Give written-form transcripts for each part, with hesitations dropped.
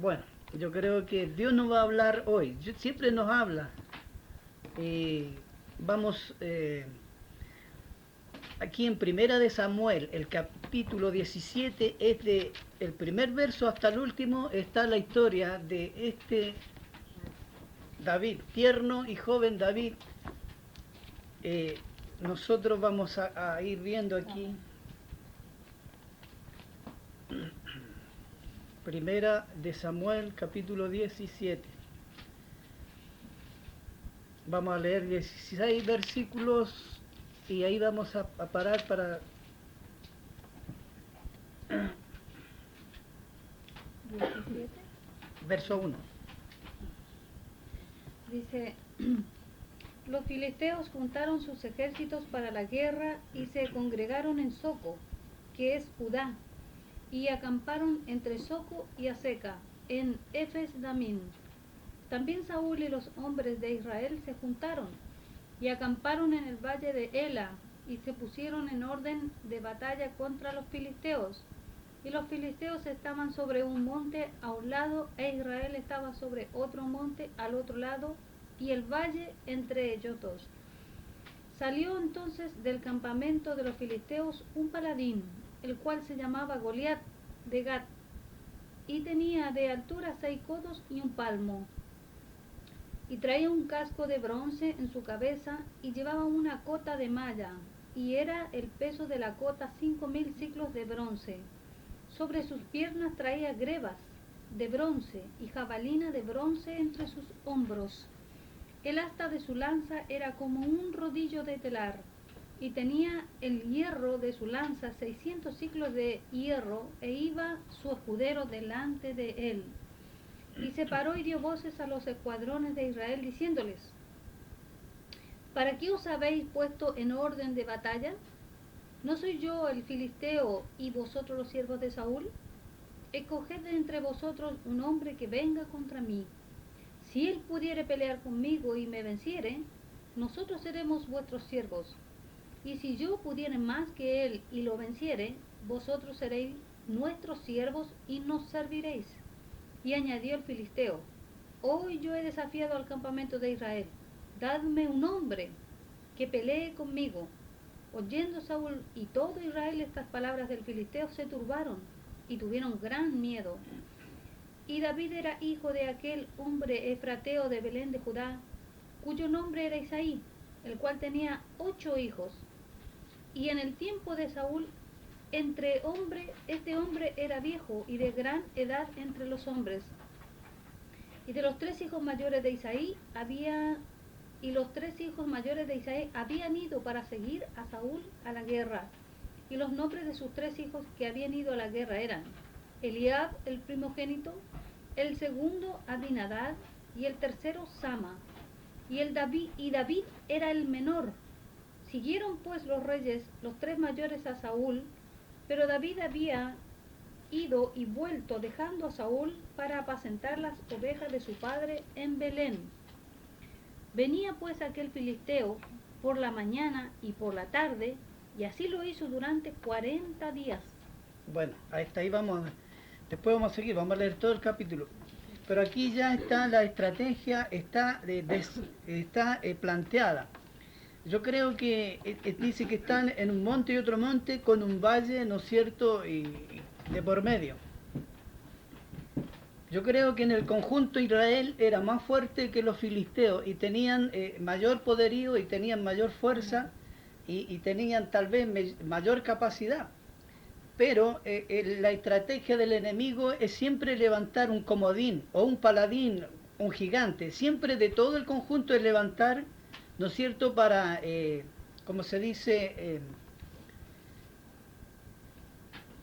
Bueno, yo creo que Dios nos va a hablar hoy. Siempre nos habla. Vamos aquí en Primera de Samuel, el capítulo 17, es de el primer verso hasta el último, está la historia de este David, tierno y joven David. Nosotros vamos a ir viendo aquí. Primera de Samuel, capítulo 17. Vamos a leer 16 versículos y ahí vamos a parar para... 17. Verso 1. Dice, los filisteos juntaron sus ejércitos para la guerra y se congregaron en Soco, que es Judá, y acamparon entre Soco y Aseca, en Efes-Damín. También Saúl y los hombres de Israel se juntaron y acamparon en el valle de Ela y se pusieron en orden de batalla contra los filisteos. Y los filisteos estaban sobre un monte a un lado e Israel estaba sobre otro monte al otro lado y el valle entre ellos dos. Salió entonces del campamento de los filisteos un paladín, el cual se llamaba Goliat de Gat, y tenía de altura 6 codos y un palmo. Y traía un casco de bronce en su cabeza y llevaba una cota de malla, y era el peso de la cota 5.000 siclos de bronce. Sobre sus piernas traía grebas de bronce y jabalina de bronce entre sus hombros. El asta de su lanza era como un rodillo de telar, y tenía el hierro de su lanza 600 siclos de hierro, e iba su escudero delante de él. Y se paró y dio voces a los escuadrones de Israel, diciéndoles, ¿para qué os habéis puesto en orden de batalla? ¿No soy yo el filisteo y vosotros los siervos de Saúl? Escoged de entre vosotros un hombre que venga contra mí. Si él pudiere pelear conmigo y me venciere, nosotros seremos vuestros siervos. Y si yo pudiere más que él y lo venciere, vosotros seréis nuestros siervos y nos serviréis. Y añadió el filisteo, hoy yo he desafiado al campamento de Israel, dadme un hombre que pelee conmigo. Oyendo Saúl y todo Israel estas palabras del filisteo, se turbaron y tuvieron gran miedo. Y David era hijo de aquel hombre efrateo de Belén de Judá, cuyo nombre era Isaí, el cual tenía 8 hijos. Y en el tiempo de Saúl, este hombre era viejo y de gran edad entre los hombres. Y de los 3 hijos mayores de Isaí habían ido para seguir a Saúl a la guerra. Y los nombres de sus 3 hijos que habían ido a la guerra eran Eliab, el primogénito, el segundo Abinadab y el tercero Sama. Y David era el menor. Siguieron pues los reyes, los 3 mayores, a Saúl, pero David había ido y vuelto dejando a Saúl para apacentar las ovejas de su padre en Belén. Venía pues aquel filisteo por la mañana y por la tarde, y así lo hizo durante 40 días. Bueno, hasta ahí vamos. Después vamos a seguir, vamos a leer todo el capítulo. Pero aquí ya está la estrategia, está planteada. Yo creo que dice que están en un monte y otro monte con un valle, ¿no es cierto?, y de por medio. Yo creo que en el conjunto Israel era más fuerte que los filisteos y tenían mayor poderío y tenían mayor fuerza y tenían tal vez mayor capacidad. Pero la estrategia del enemigo es siempre levantar un comodín o un paladín, un gigante. Siempre de todo el conjunto es levantar, ¿no es cierto?, para, como se dice,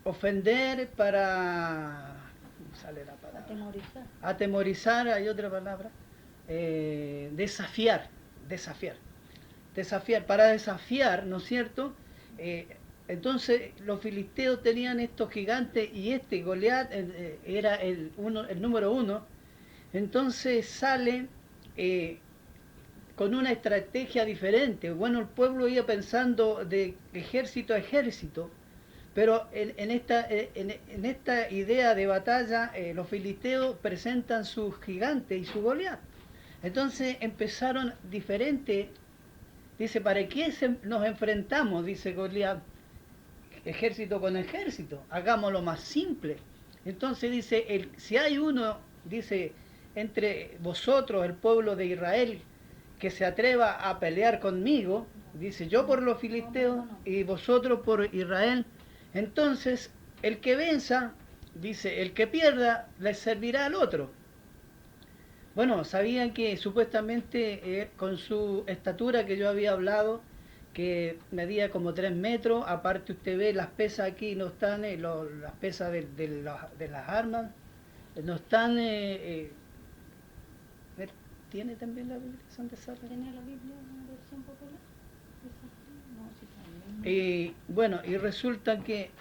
ofender, para... ¿cómo sale la palabra? Atemorizar, hay otra palabra. Desafiar, para desafiar, ¿no es cierto? Entonces los filisteos tenían estos gigantes y este Goliat era el número 1. Entonces sale con una estrategia diferente. Bueno, el pueblo iba pensando de ejército a ejército, Pero en esta idea de batalla, los filisteos presentan su gigante y su Goliat. Entonces empezaron diferente. Dice, ¿para qué nos enfrentamos? Dice Goliat, ejército con ejército, hagámoslo más simple. Entonces dice, si hay uno, dice, entre vosotros, el pueblo de Israel, que se atreva a pelear conmigo, dice, yo por los filisteos y vosotros por Israel, entonces el que venza, dice, el que pierda, le servirá al otro. Bueno, sabían que supuestamente con su estatura que yo había hablado, que medía como 3 metros, aparte usted ve las pesas aquí, no están, las pesas de las armas, no están... ¿Tiene también la Biblia? ¿Tiene la Biblia en versión popular? No, sí, también. Y bueno, y resulta que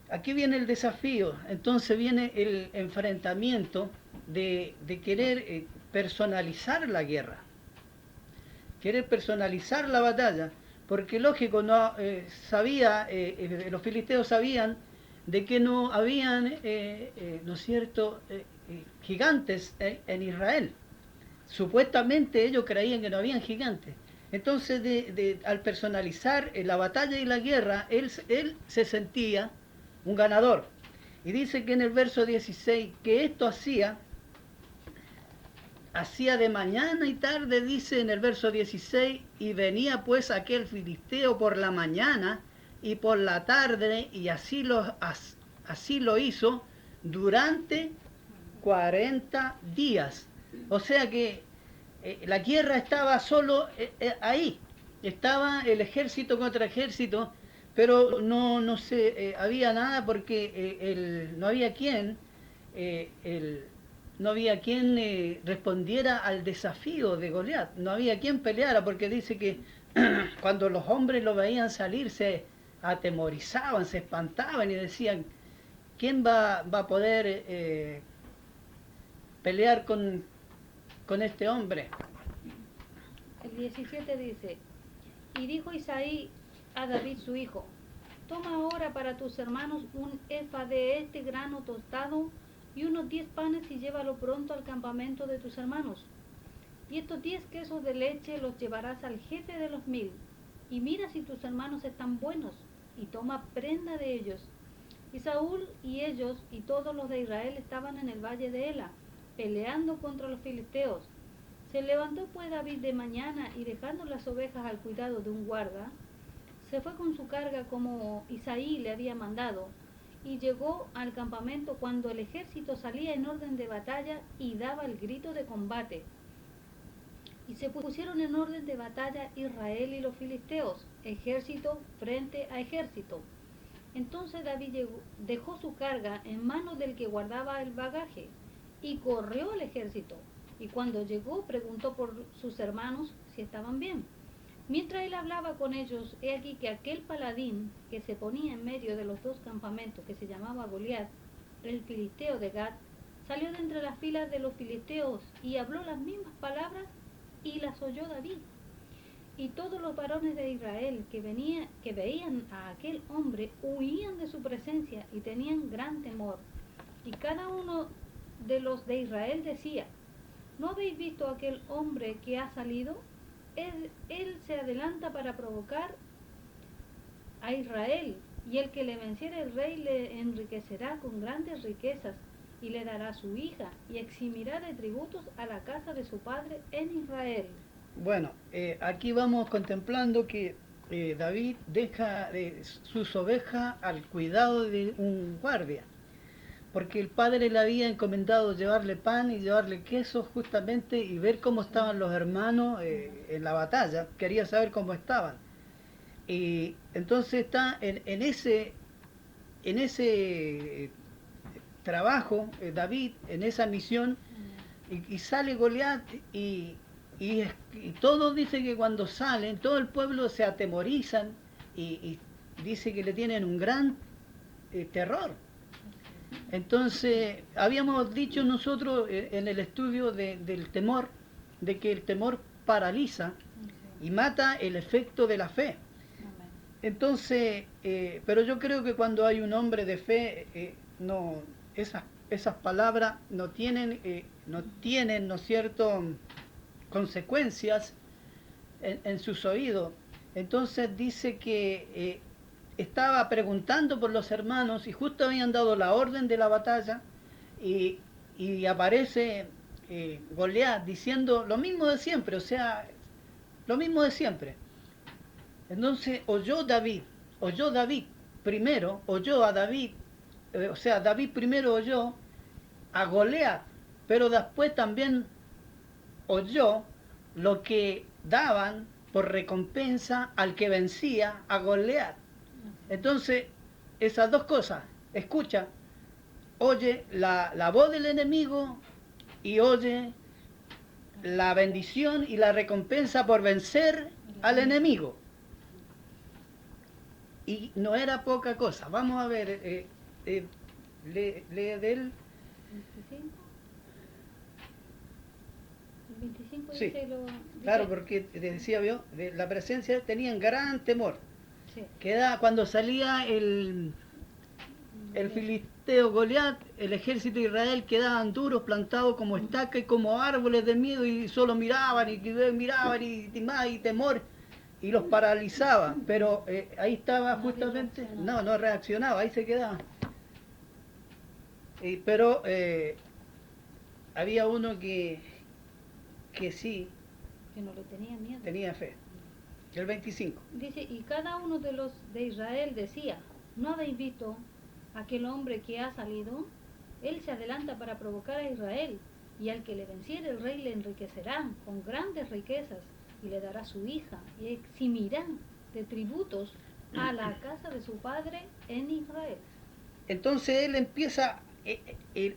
aquí viene el desafío, entonces viene el enfrentamiento de querer personalizar la guerra, querer personalizar la batalla, porque lógico, no los filisteos sabían de que no habían, ¿no es cierto?, gigantes en Israel. Supuestamente ellos creían que no habían gigantes. Entonces, al personalizar la batalla y la guerra, él se sentía un ganador. Y dice que en el verso 16, que esto hacía de mañana y tarde, dice en el verso 16, y venía pues aquel filisteo por la mañana y por la tarde, y así lo hizo durante 40 días. O sea que la guerra estaba solo ahí, estaba el ejército contra ejército, pero no se había nada porque no había quien respondiera al desafío de Goliat, no había quien peleara, porque dice que cuando los hombres lo veían salir se atemorizaban, se espantaban y decían, ¿quién va a poder pelear con este hombre? El 17 dice, y dijo Isaí a David su hijo, toma ahora para tus hermanos un efa de este grano tostado y unos 10 panes y llévalo pronto al campamento de tus hermanos. Y estos 10 quesos de leche los llevarás al jefe de los 1000, y mira si tus hermanos están buenos, y toma prenda de ellos. Y Saúl y ellos y todos los de Israel estaban en el valle de Ela, peleando contra los filisteos. Se levantó pues David de mañana, y dejando las ovejas al cuidado de un guarda, se fue con su carga como Isaí le había mandado, y llegó al campamento cuando el ejército salía en orden de batalla y daba el grito de combate. Y se pusieron en orden de batalla Israel y los filisteos, ejército frente a ejército. Entonces David dejó su carga en manos del que guardaba el bagaje, y corrió al ejército. Y cuando llegó, preguntó por sus hermanos si estaban bien. Mientras él hablaba con ellos, he aquí que aquel paladín que se ponía en medio de los dos campamentos, que se llamaba Goliat, el filisteo de Gat, salió de entre las filas de los filisteos y habló las mismas palabras, y las oyó David. Y todos los varones de Israel que veían a aquel hombre huían de su presencia y tenían gran temor. Y cada uno de los de Israel decía, ¿no habéis visto aquel hombre que ha salido? Él se adelanta para provocar a Israel, y el que le venciere el rey le enriquecerá con grandes riquezas, y le dará su hija, y eximirá de tributos a la casa de su padre en Israel. Bueno, aquí vamos contemplando que David deja sus ovejas al cuidado de un guardia, porque el padre le había encomendado llevarle pan y llevarle queso justamente y ver cómo estaban los hermanos en la batalla, quería saber cómo estaban. Y entonces está en ese trabajo, David, en esa misión, y sale Goliat y todos dicen que cuando salen, todo el pueblo se atemorizan y dice que le tienen un gran terror. Entonces, habíamos dicho nosotros en el estudio del temor, de que el temor paraliza y mata el efecto de la fe. Entonces, pero yo creo que cuando hay un hombre de fe, no, esas palabras no tienen, ¿no es cierto?, consecuencias en sus oídos. Entonces dice que estaba preguntando por los hermanos y justo habían dado la orden de la batalla y aparece Goliat diciendo lo mismo de siempre, o sea, lo mismo de siempre. Entonces oyó David primero, oyó a David, o sea, David primero oyó a Goliat, pero después también oyó lo que daban por recompensa al que vencía a Goliat. Entonces, esas dos cosas, escucha, oye la voz del enemigo y oye la bendición y la recompensa por vencer al enemigo. Y no era poca cosa. Vamos a ver, lee del 25. El 25 sí, dice claro, porque decía yo, de la presencia tenían gran temor. Sí. Cuando salía el filisteo Goliat, el ejército de Israel quedaban duros, plantados como estacas y como árboles de miedo y solo miraban y más y temor y los paralizaba, pero ahí estaba justamente, no reaccionaba, ahí se quedaba. Pero había uno que sí, que no le tenía miedo. tenía fe. El 25. Dice, y cada uno de los de Israel decía, ¿no habéis visto aquel hombre que ha salido? Él se adelanta para provocar a Israel, y al que le venciere el rey le enriquecerá con grandes riquezas, y le dará su hija, y eximirá de tributos a la casa de su padre en Israel. Entonces él empieza,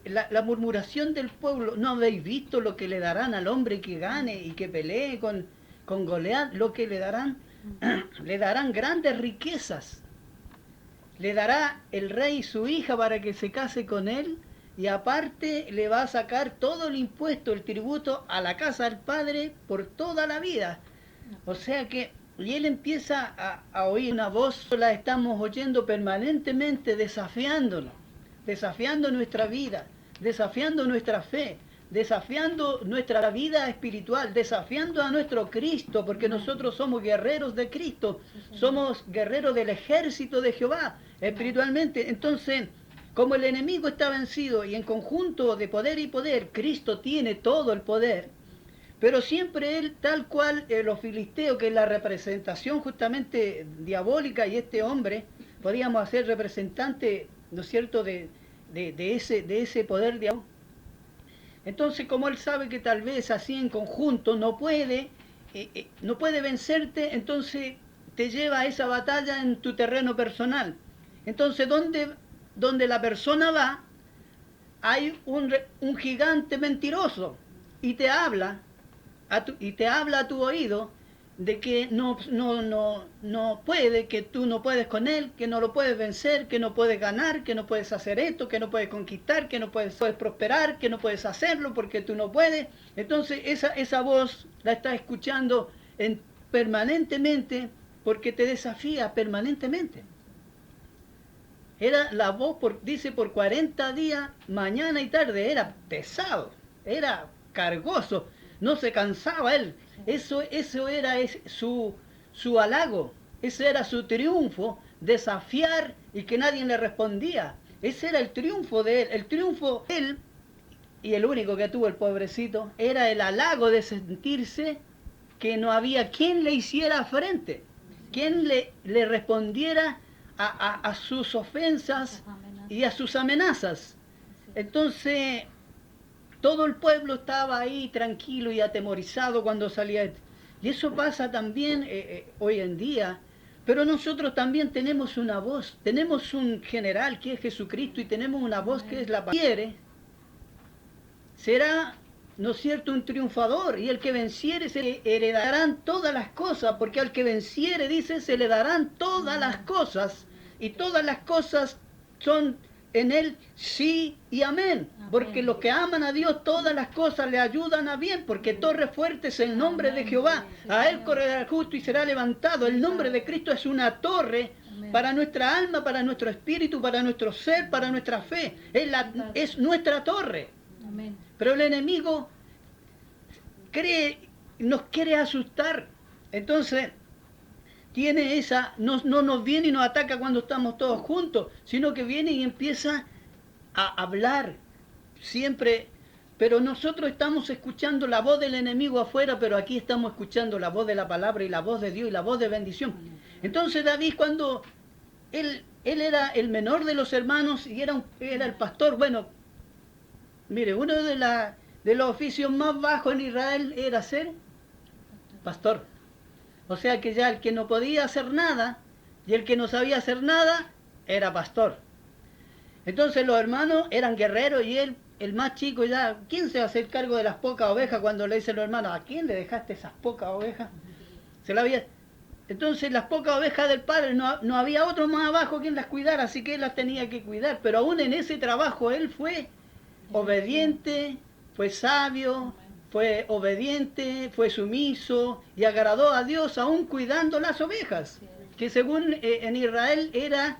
la murmuración del pueblo, ¿no habéis visto lo que le darán al hombre que gane y que pelee con Goliat? Lo que le darán, le darán grandes riquezas, le dará el rey su hija para que se case con él, y aparte le va a sacar todo el impuesto, el tributo a la casa del padre por toda la vida. O sea que, y él empieza a oír una voz, la estamos oyendo permanentemente, desafiándonos, desafiando nuestra vida, desafiando nuestra fe, desafiando nuestra vida espiritual, desafiando a nuestro Cristo, porque nosotros somos guerreros de Cristo, somos guerreros del ejército de Jehová, espiritualmente. Entonces, como el enemigo está vencido y en conjunto de poder y poder, Cristo tiene todo el poder, pero siempre él, tal cual los filisteos, que es la representación justamente diabólica, y este hombre, podríamos hacer representante, ¿no es cierto?, de ese poder diabólico. Entonces, como él sabe que tal vez así en conjunto no puede vencerte, entonces te lleva a esa batalla en tu terreno personal. Entonces, donde la persona va, hay un gigante mentiroso y te habla a tu oído de que no puede, que tú no puedes con él, que no lo puedes vencer, que no puedes ganar, que no puedes hacer esto, que no puedes conquistar, que no puedes prosperar, que no puedes hacerlo porque tú no puedes. Entonces esa voz la estás escuchando permanentemente, porque te desafía permanentemente. Era la voz, dice, por 40 días, mañana y tarde, era pesado, era cargoso, no se cansaba él. Eso era su halago, ese era su triunfo, desafiar y que nadie le respondía. Ese era el triunfo de él. El triunfo de él, y el único que tuvo el pobrecito, era el halago de sentirse que no había quien le hiciera frente, quien le respondiera a sus ofensas y a sus amenazas. Entonces, todo el pueblo estaba ahí tranquilo y atemorizado cuando salía. Y eso pasa también hoy en día. Pero nosotros también tenemos una voz, tenemos un general que es Jesucristo, y tenemos una voz que es la palabra. Será, ¿no es cierto?, un triunfador, y el que venciere se le heredarán todas las cosas, porque al que venciere, dice, se le darán todas las cosas, y todas las cosas son en él sí y amén. Porque los que aman a Dios, todas las cosas le ayudan a bien, porque torre fuerte es el nombre de Jehová. A él correrá el justo y será levantado. El nombre de Cristo es una torre para nuestra alma, para nuestro espíritu, para nuestro ser, para nuestra fe. Es nuestra torre. Pero el enemigo nos quiere asustar. Entonces, no nos viene y nos ataca cuando estamos todos juntos, sino que viene y empieza a hablar siempre. Pero nosotros estamos escuchando la voz del enemigo afuera, pero aquí estamos escuchando la voz de la palabra y la voz de Dios y la voz de bendición. Entonces David, cuando él era el menor de los hermanos y era el pastor, bueno, mire, uno de los oficios más bajos en Israel era ser pastor. O sea que ya el que no podía hacer nada y el que no sabía hacer nada era pastor. Entonces los hermanos eran guerreros y él, el más chico, ya, ¿quién se va a hacer cargo de las pocas ovejas? Cuando le dicen los hermanos, ¿a quién le dejaste esas pocas ovejas? Entonces las pocas ovejas del padre, no había otro más abajo quien las cuidara, así que él las tenía que cuidar. Pero aún en ese trabajo él fue obediente, fue sabio, fue obediente, fue sumiso y agradó a Dios aún cuidando las ovejas, que según en Israel era,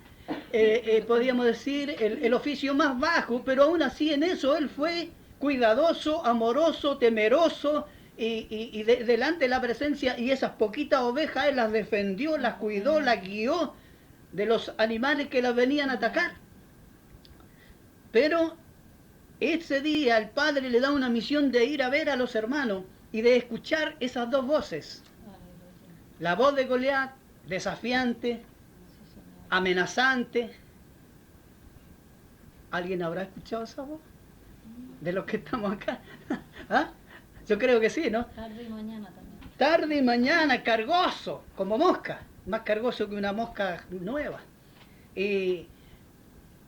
podríamos decir, el oficio más bajo, pero aún así en eso él fue cuidadoso, amoroso, temeroso y delante de la presencia, y esas poquitas ovejas él las defendió, las cuidó, las guió de los animales que las venían a atacar. Pero ese día el padre le da una misión de ir a ver a los hermanos y de escuchar esas dos voces. La voz de Goliat, desafiante, amenazante. ¿Alguien habrá escuchado esa voz? De los que estamos acá. ¿Ah? Yo creo que sí, ¿no? Tarde y mañana también. Tarde y mañana, cargoso, como mosca. Más cargoso que una mosca nueva.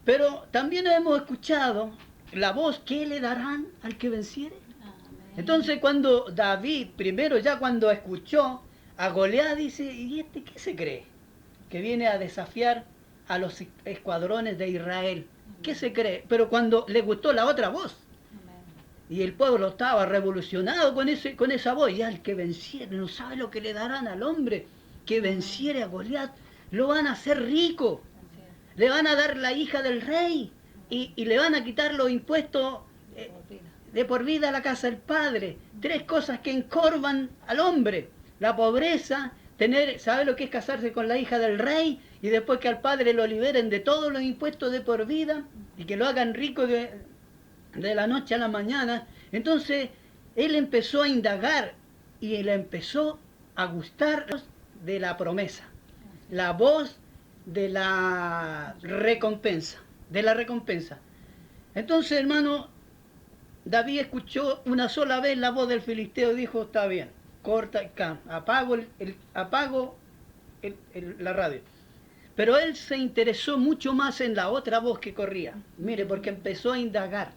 Pero también hemos escuchado la voz, ¿qué le darán al que venciere? Entonces cuando David, primero ya cuando escuchó a Goliat, dice, ¿y este qué se cree? Que viene a desafiar a los escuadrones de Israel. ¿Qué se cree? Pero cuando le gustó la otra voz, y el pueblo estaba revolucionado con esa voz, ya el que venciere, no sabe lo que le darán al hombre que venciere a Goliat, lo van a hacer rico, le van a dar la hija del rey, y le van a quitar los impuestos de por vida a la casa del padre. 3 cosas que encorvan al hombre: la pobreza, ¿sabe lo que es casarse con la hija del rey? Y después que al padre lo liberen de todos los impuestos de por vida y que lo hagan rico de la noche a la mañana. Entonces él empezó a indagar y él empezó a gustar de la promesa, la voz de la recompensa. Entonces, hermano, David escuchó una sola vez la voz del filisteo y dijo, está bien, corta, apago la radio. Pero él se interesó mucho más en la otra voz que corría. Mire, porque empezó a indagar.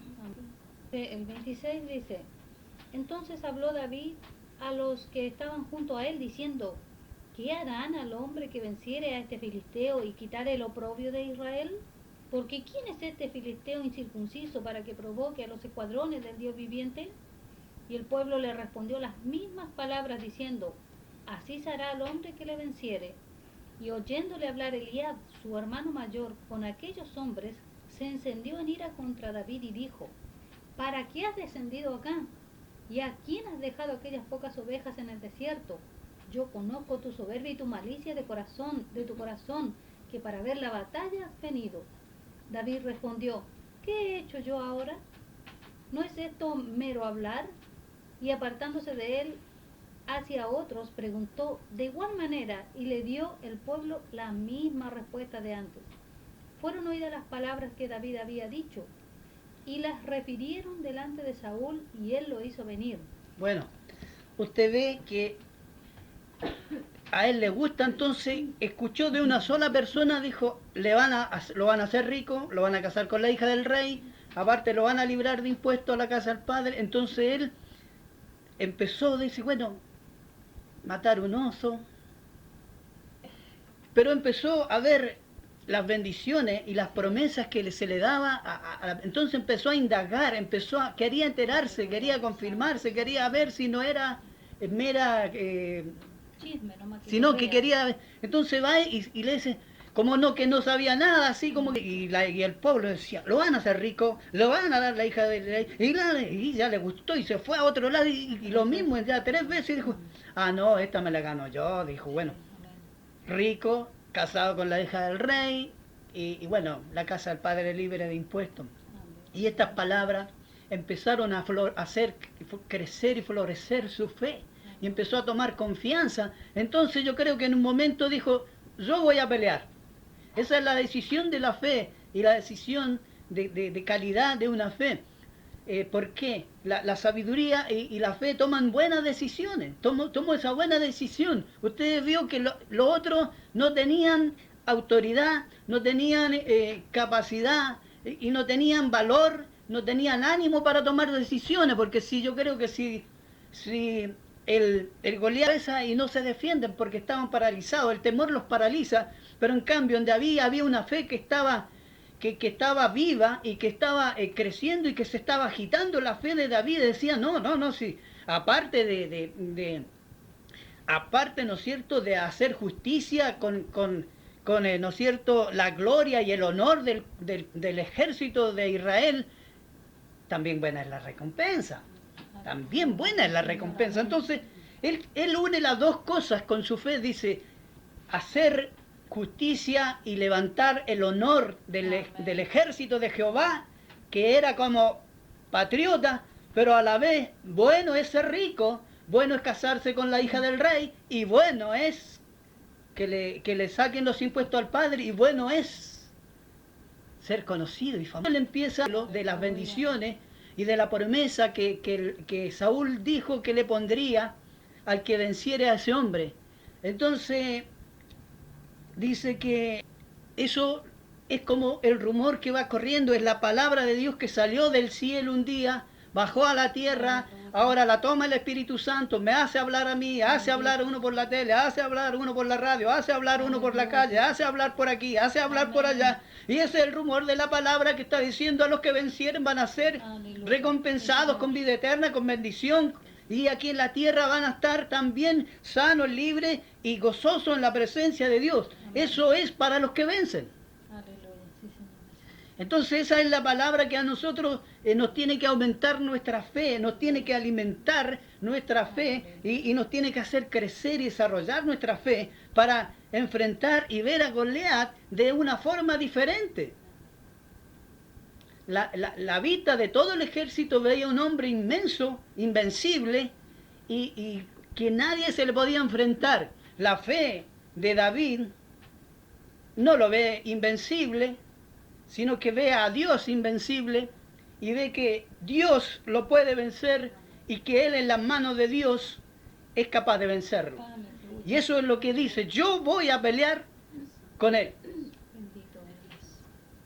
El 26 dice, entonces habló David a los que estaban junto a él diciendo, ¿qué harán al hombre que venciere a este filisteo y quitare el oprobio de Israel? Porque ¿quién es este filisteo incircunciso para que provoque a los escuadrones del Dios viviente? Y el pueblo le respondió las mismas palabras diciendo, así será al hombre que le venciere. Y oyéndole hablar Eliab, su hermano mayor, con aquellos hombres, se encendió en ira contra David y dijo, ¿para qué has descendido acá? ¿Y a quién has dejado aquellas pocas ovejas en el desierto? Yo conozco tu soberbia y tu malicia de tu corazón, que para ver la batalla has venido. David respondió, ¿qué he hecho yo ahora? ¿No es esto mero hablar? Y apartándose de él hacia otros, preguntó de igual manera, y le dio el pueblo la misma respuesta de antes. Fueron oídas las palabras que David había dicho, y las refirieron delante de Saúl, y él lo hizo venir. Bueno, usted ve que a él le gusta, entonces escuchó de una sola persona, dijo, lo van a hacer rico, lo van a casar con la hija del rey, aparte lo van a librar de impuestos a la casa del padre. Entonces él empezó, dice, bueno, matar un oso, pero empezó a ver las bendiciones y las promesas que se le daba, entonces empezó a indagar, quería enterarse, quería confirmarse, quería ver si no era mera... Chisme, nomás que sino lo que vea. quería... Entonces va y le dice, como no, que no sabía nada, así como que... Y el pueblo decía, lo van a hacer rico, lo van a dar la hija del rey, y ya le gustó y se fue a otro lado y lo mismo, ya 3 veces dijo, ah no, esta me la gano yo, dijo, bueno, rico, casado con la hija del rey, y bueno, la casa del padre libre de impuestos. Y estas palabras empezaron a hacer crecer y florecer su fe, y empezó a tomar confianza. Entonces yo creo que en un momento dijo, yo voy a pelear. Esa es la decisión de la fe y la decisión de calidad de una fe. ¿Por qué? La sabiduría y la fe toman buenas decisiones. Tomó esa buena decisión. Ustedes vio que los otros no tenían autoridad, no tenían capacidad y no tenían valor, no tenían ánimo para tomar decisiones, porque si yo creo que si el Goliat esa y no se defienden porque estaban paralizados, el temor los paraliza, pero en cambio donde había una fe que estaba viva y que estaba creciendo y que se estaba agitando, la fe de David decía, no, sí, aparte, ¿no es cierto?, de hacer justicia con ¿no es cierto?, la gloria y el honor del ejército de Israel, también buena es la recompensa, también buena es la recompensa. Entonces, él une las dos cosas con su fe, dice, hacer justicia y levantar el honor del ejército de Jehová, que era como patriota, pero a la vez bueno es ser rico, bueno es casarse con la hija del rey, y bueno es que le saquen los impuestos al padre, y bueno es ser conocido y famoso. Él empieza de las bendiciones y de la promesa que Saúl dijo que le pondría al que venciere a ese hombre. Entonces dice que eso es como el rumor que va corriendo, es la palabra de Dios que salió del cielo un día, bajó a la tierra, ahora la toma el Espíritu Santo, me hace hablar a mí, hace hablar uno por la tele, hace hablar uno por la radio, hace hablar uno por la calle, hace hablar por aquí, hace hablar por allá. Y ese es el rumor de la palabra que está diciendo a los que vencieren van a ser recompensados con vida eterna, con bendición. Y aquí en la tierra van a estar también sanos, libres y gozosos en la presencia de Dios. Eso es para los que vencen. Entonces esa es la palabra que a nosotros nos tiene que aumentar nuestra fe, nos tiene que alimentar nuestra fe y nos tiene que hacer crecer y desarrollar nuestra fe para enfrentar y ver a Goliat de una forma diferente. La vista de todo el ejército veía un hombre inmenso, invencible, y que nadie se le podía enfrentar. La fe de David no lo ve invencible, sino que ve a Dios invencible y ve que Dios lo puede vencer y que él en las manos de Dios es capaz de vencerlo. Y eso es lo que dice, yo voy a pelear con él.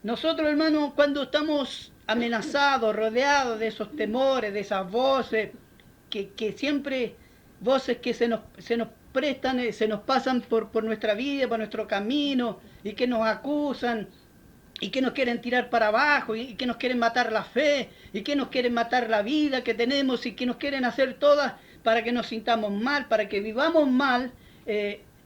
Nosotros, hermanos, cuando estamos amenazados, rodeados de esos temores, de esas voces, que siempre, voces que se nos prestan, se nos pasan por nuestra vida, por nuestro camino, y que nos acusan, y que nos quieren tirar para abajo, y que nos quieren matar la fe, y que nos quieren matar la vida que tenemos, y que nos quieren hacer todas para que nos sintamos mal, para que vivamos mal,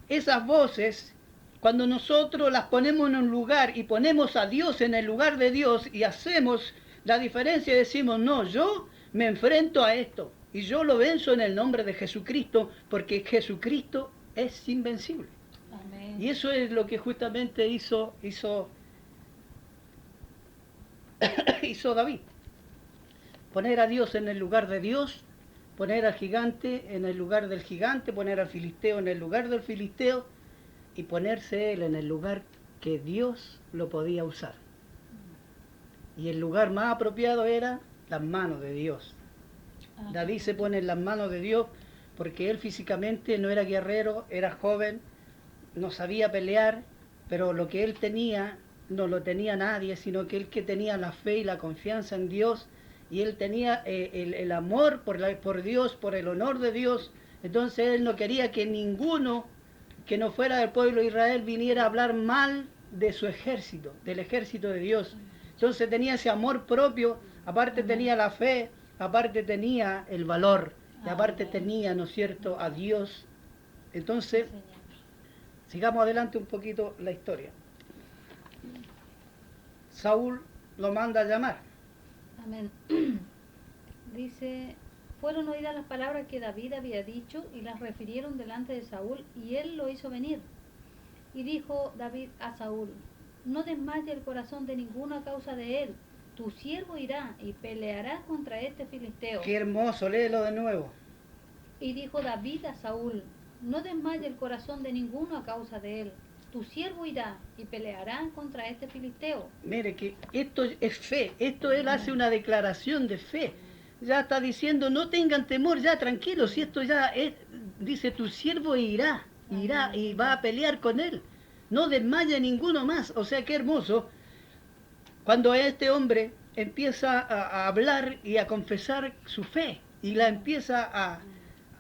esas voces, cuando nosotros las ponemos en un lugar y ponemos a Dios en el lugar de Dios y hacemos la diferencia y decimos, no, yo me enfrento a esto y yo lo venzo en el nombre de Jesucristo, porque Jesucristo es invencible. Amén. Y eso es lo que justamente hizo David. Poner a Dios en el lugar de Dios, poner al gigante en el lugar del gigante, poner al filisteo en el lugar del filisteo, y ponerse él en el lugar que Dios lo podía usar. Y el lugar más apropiado era las manos de Dios. David se pone en las manos de Dios porque él físicamente no era guerrero, era joven, no sabía pelear, pero lo que él tenía no lo tenía nadie, sino que él que tenía la fe y la confianza en Dios, y él tenía el amor por Dios, por el honor de Dios. Entonces él no quería que ninguno que no fuera del pueblo de Israel viniera a hablar mal de su ejército, del ejército de Dios. Entonces tenía ese amor propio, aparte tenía la fe, aparte tenía el valor, y aparte tenía, ¿no es cierto?, a Dios. Entonces, sigamos adelante un poquito la historia. Saúl lo manda a llamar. Amén. Dice, fueron oídas las palabras que David había dicho y las refirieron delante de Saúl, y él lo hizo venir. Y dijo David a Saúl, no desmaye el corazón de ninguno a causa de él. Tu siervo irá y peleará contra este filisteo. Qué hermoso, léelo de nuevo. Y dijo David a Saúl, no desmaye el corazón de ninguno a causa de él. Tu siervo irá y peleará contra este filisteo. Mire que esto es fe, esto él hace una declaración de fe. Ya está diciendo, no tengan temor, ya tranquilos, si esto ya es, dice, tu siervo irá y va a pelear con él. No desmaye ninguno más. O sea, qué hermoso. Cuando este hombre empieza a hablar y a confesar su fe y la empieza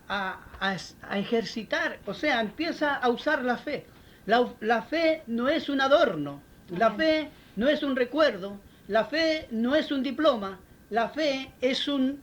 a ejercitar, o sea, empieza a usar la fe. La fe no es un adorno, la fe no es un recuerdo, la fe no es un diploma, la fe es un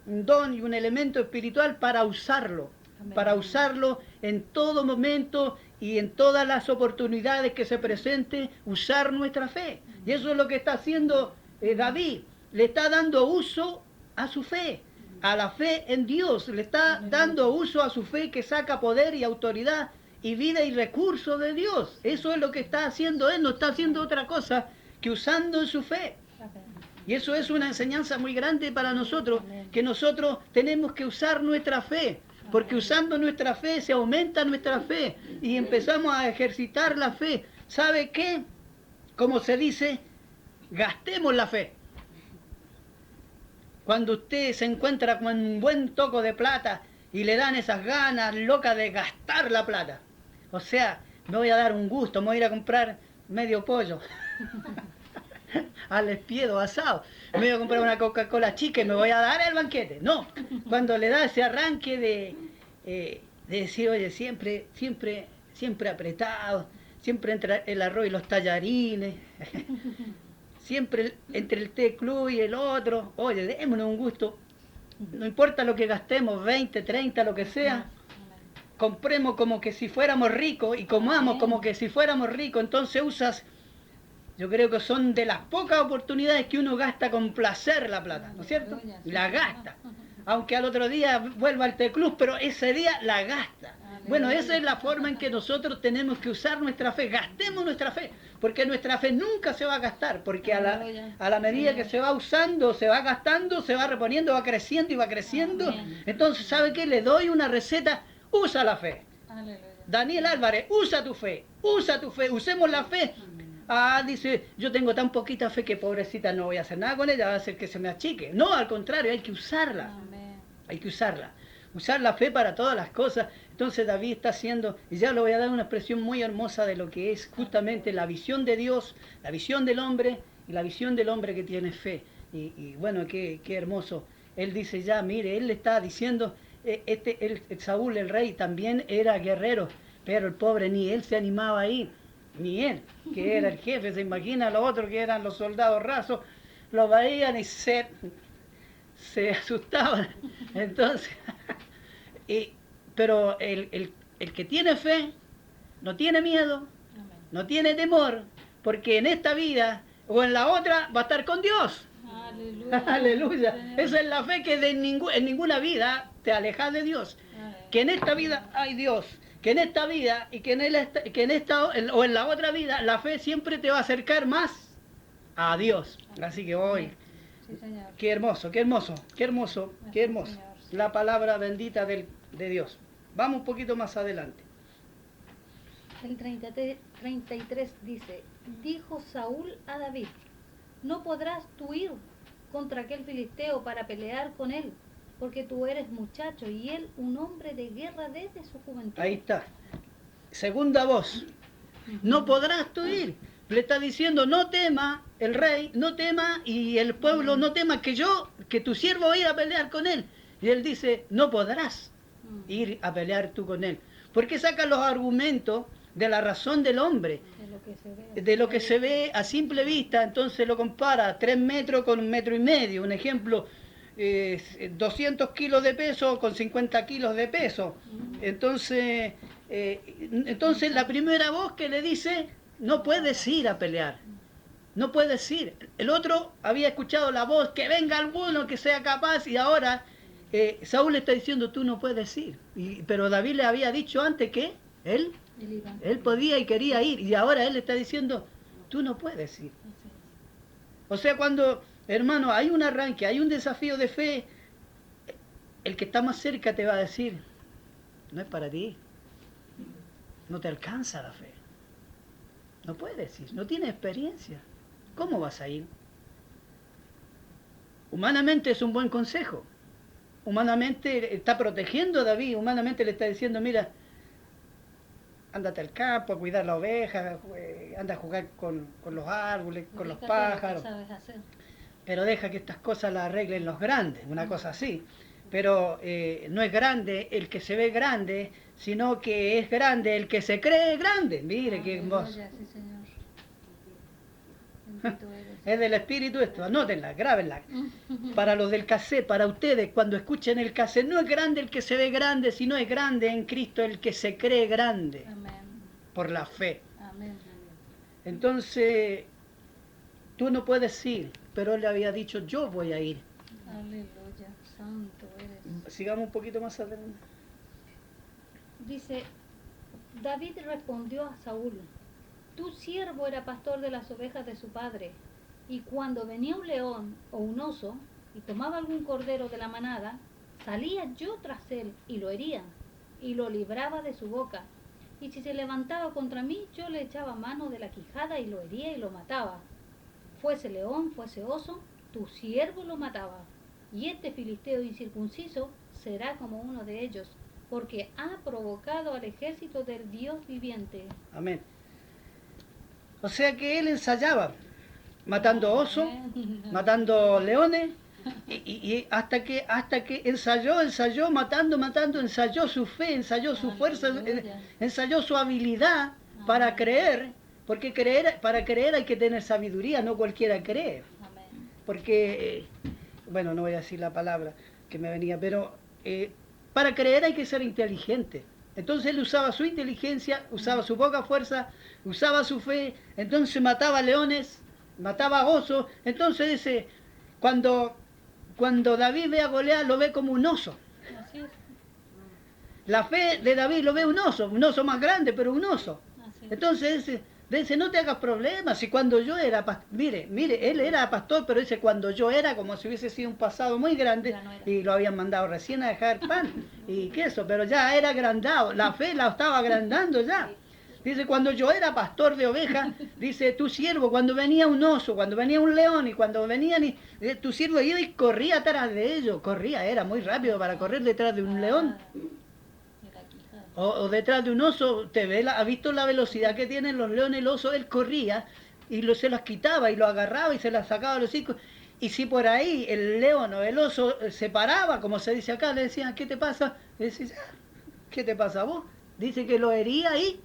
don y un elemento espiritual para usarlo, para usarlo en todo momento y en todas las oportunidades que se presente, usar nuestra fe. Y eso es lo que está haciendo David, le está dando uso a su fe, a la fe en Dios, le está dando uso a su fe que saca poder y autoridad y vida y recursos de Dios. Eso es lo que está haciendo él, no está haciendo otra cosa que usando su fe. Y eso es una enseñanza muy grande para nosotros, que nosotros tenemos que usar nuestra fe, porque usando nuestra fe se aumenta nuestra fe y empezamos a ejercitar la fe. ¿Sabe qué? Como se dice, gastemos la fe. Cuando usted se encuentra con un buen toco de plata y le dan esas ganas locas de gastar la plata. O sea, me voy a dar un gusto, me voy a ir a comprar medio pollo al espiedo asado, me voy a comprar una Coca-Cola chica y me voy a dar el banquete. No, cuando le da ese arranque de decir, oye, siempre apretado, siempre entre el arroz y los tallarines, siempre entre el té club y el otro, oye, démonos un gusto, no importa lo que gastemos, 20, 30, lo que sea, compremos como que si fuéramos ricos y comamos como que si fuéramos ricos. Entonces usas, yo creo que son de las pocas oportunidades que uno gasta con placer la plata, ¿no es cierto? La gasta, aunque al otro día vuelva al té club, pero ese día la gasta. Bueno, esa es la forma en que nosotros tenemos que usar nuestra fe. Gastemos nuestra fe, porque nuestra fe nunca se va a gastar, porque a la medida que se va usando, se va gastando, se va reponiendo, va creciendo y va creciendo. Entonces, ¿sabe qué? Le doy una receta, usa la fe. Daniel Álvarez, usa tu fe, usemos la fe. Ah, dice, yo tengo tan poquita fe que pobrecita no voy a hacer nada con ella, va a hacer que se me achique. No, al contrario, hay que usarla. Hay que usarla. Usar la fe para todas las cosas. Entonces David está haciendo, y ya le voy a dar una expresión muy hermosa de lo que es justamente la visión de Dios, la visión del hombre y la visión del hombre que tiene fe. Y bueno, qué hermoso. Él dice ya, mire, él le está diciendo, Saúl el rey también era guerrero, pero el pobre ni él se animaba a ir, ni él, que era el jefe. Se imagina los otros que eran los soldados rasos, lo veían y se asustaban. Entonces, pero el que tiene fe no tiene miedo, no tiene temor, porque en esta vida o en la otra va a estar con Dios. Aleluya. Aleluya. Esa es la fe que en ninguna vida te alejas de Dios. Que en esta vida hay Dios, que en esta vida y que en esta o en la otra vida la fe siempre te va a acercar más a Dios. Así que hoy, qué hermoso, qué hermoso, qué hermoso, qué hermoso. La palabra bendita de Dios. Vamos un poquito más adelante. El 33 dice, dijo Saúl a David, no podrás tú ir contra aquel filisteo para pelear con él, porque tú eres muchacho y él un hombre de guerra desde su juventud. Ahí está. Segunda voz. No podrás tú ir. Le está diciendo, no tema el rey, no tema, y el pueblo no tema que tu siervo va a ir a pelear con él. Y él dice, no podrás ir a pelear tú con él. ¿Por qué sacan los argumentos de la razón del hombre, De lo que se ve. de lo que se ve a simple vista. Entonces lo compara 3 metros con 1,5 metros. Un ejemplo, 200 kilos de peso con 50 kilos de peso. Entonces, la primera voz que le dice, no puedes ir a pelear. No puedes ir. El otro había escuchado la voz, que venga alguno que sea capaz, y ahora Saúl le está diciendo, tú no puedes ir. Pero David le había dicho antes que él podía y quería ir, y ahora él le está diciendo, tú no puedes ir. O sea, cuando, hermano, hay un arranque, hay un desafío de fe, el que está más cerca te va a decir, no es para ti, no te alcanza la fe, no puedes ir, no tienes experiencia, ¿cómo vas a ir? Humanamente es un buen consejo, humanamente está protegiendo a David, humanamente le está diciendo, mira, ándate al campo a cuidar la oveja, anda a jugar con los árboles, con los pájaros, pero deja que estas cosas las arreglen los grandes, una cosa así. Pero no es grande el que se ve grande, sino que es grande el que se cree grande. Mire qué hermoso. Sí, señor. Es del Espíritu esto, anótenla, grábenla. Para los del cassette, para ustedes, cuando escuchen el cassette, no es grande el que se ve grande, sino es grande en Cristo el que se cree grande. Amén. Por la fe. Amén. Entonces, tú no puedes ir, pero él le había dicho, yo voy a ir. Aleluya, santo eres. Sigamos un poquito más adelante. Dice, David respondió a Saúl, tu siervo era pastor de las ovejas de su padre, y cuando venía un león o un oso y tomaba algún cordero de la manada, salía yo tras él y lo hería, y lo libraba de su boca. Y si se levantaba contra mí, yo le echaba mano de la quijada y lo hería y lo mataba. Fuese león, fuese oso, tu siervo lo mataba. Y este filisteo incircunciso será como uno de ellos, porque ha provocado al ejército del Dios viviente. Amén. O sea que él ensayaba, matando osos, matando leones, y hasta que ensayó, matando, ensayó su fe, ensayó su fuerza, ensayó su habilidad para creer, porque para creer hay que tener sabiduría, no cualquiera cree. Porque, bueno, no voy a decir la palabra que me venía, pero para creer hay que ser inteligente. Entonces él usaba su inteligencia, usaba su poca fuerza, usaba su fe, entonces mataba leones, mataba osos. Entonces dice, cuando David ve a Goliat, lo ve como un oso. Así es. La fe de David lo ve un oso más grande, pero un oso. Así es. Entonces dice, no te hagas problemas, si cuando yo era pastor, mire, él era pastor, pero dice cuando yo era, como si hubiese sido un pasado muy grande, Ya no era. y lo habían mandado recién a dejar pan y queso, pero ya era agrandado, la fe la estaba agrandando ya. Dice, cuando yo era pastor de ovejas, dice, tu siervo, cuando venía un oso, cuando venía un león, y cuando venían, tu siervo iba y corría atrás de ellos, corría, era muy rápido para correr detrás de un león. O detrás de un oso, ¿ha visto la velocidad que tienen los leones? El oso, él corría y se las quitaba y lo agarraba y se las sacaba de los hocicos. Y si por ahí el león o el oso se paraba, como se dice acá, le decían, ¿qué te pasa? Le decían, ¿qué te pasa a vos? Dice que lo hería y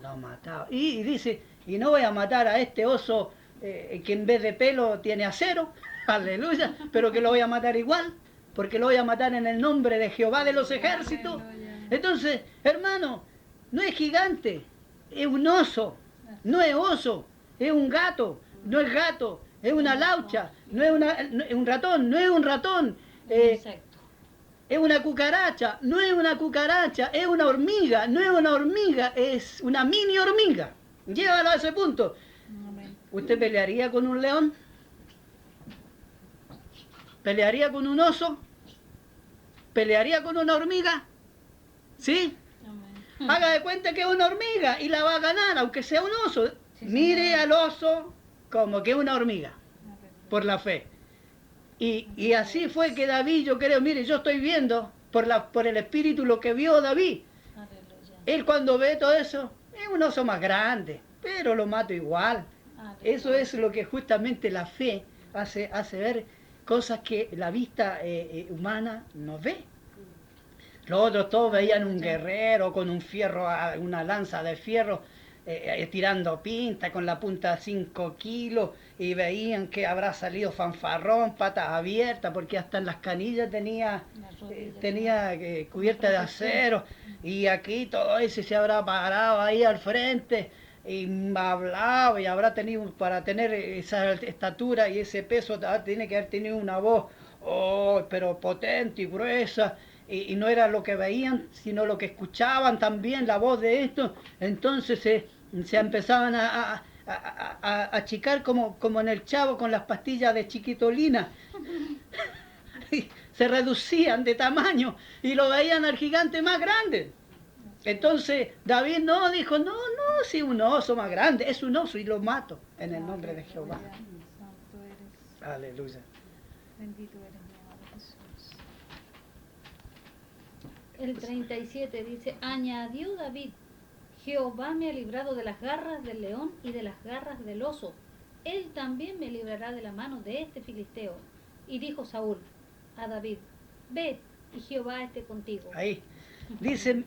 lo mataba. Y dice, y no voy a matar a este oso que en vez de pelo tiene acero, aleluya, pero que lo voy a matar igual, porque lo voy a matar en el nombre de Jehová de los ejércitos. Entonces, hermano, no es gigante, es un oso, no es oso, es un gato, no es gato, es una laucha, no es un ratón, no es un ratón, es una cucaracha, no es una cucaracha, es una hormiga, no es una hormiga, es una mini hormiga. Llévalo a ese punto. ¿Usted pelearía con un león? ¿Pelearía con un oso? ¿Pelearía con una hormiga? ¿Sí? Haga de cuenta que es una hormiga y la va a ganar, aunque sea un oso. Sí, mire al oso como que es una hormiga, por la fe. Y así fue que David, yo creo, mire, yo estoy viendo por el Espíritu lo que vio David. Él cuando ve todo eso, es un oso más grande, pero lo mato igual. Eso es lo que justamente la fe hace ver cosas que la vista humana no ve. Los otros todos veían un guerrero con un fierro, una lanza de fierro, tirando pinta con la punta de 5 kilos y veían que habrá salido fanfarrón, patas abiertas, porque hasta en las canillas tenía cubierta de acero y aquí todo ese se habrá parado ahí al frente y hablaba y habrá tenido, para tener esa estatura y ese peso, tiene que haber tenido una voz, oh, pero potente y gruesa. Y no era lo que veían, sino lo que escuchaban también, la voz de esto. Entonces se empezaban a achicar como en el Chavo con las pastillas de chiquitolina. Y se reducían de tamaño y lo veían al gigante más grande. Entonces David no dijo, no, no, si un oso más grande, es un oso y lo mato en el nombre de Jehová. Santo eres, Aleluya. bendito eres, mi amado Jesús. El 37 dice, añadió David, Jehová me ha librado de las garras del león y de las garras del oso. Él también me librará de la mano de este filisteo. Y dijo Saúl a David, ve y Jehová esté contigo. Ahí. Dice,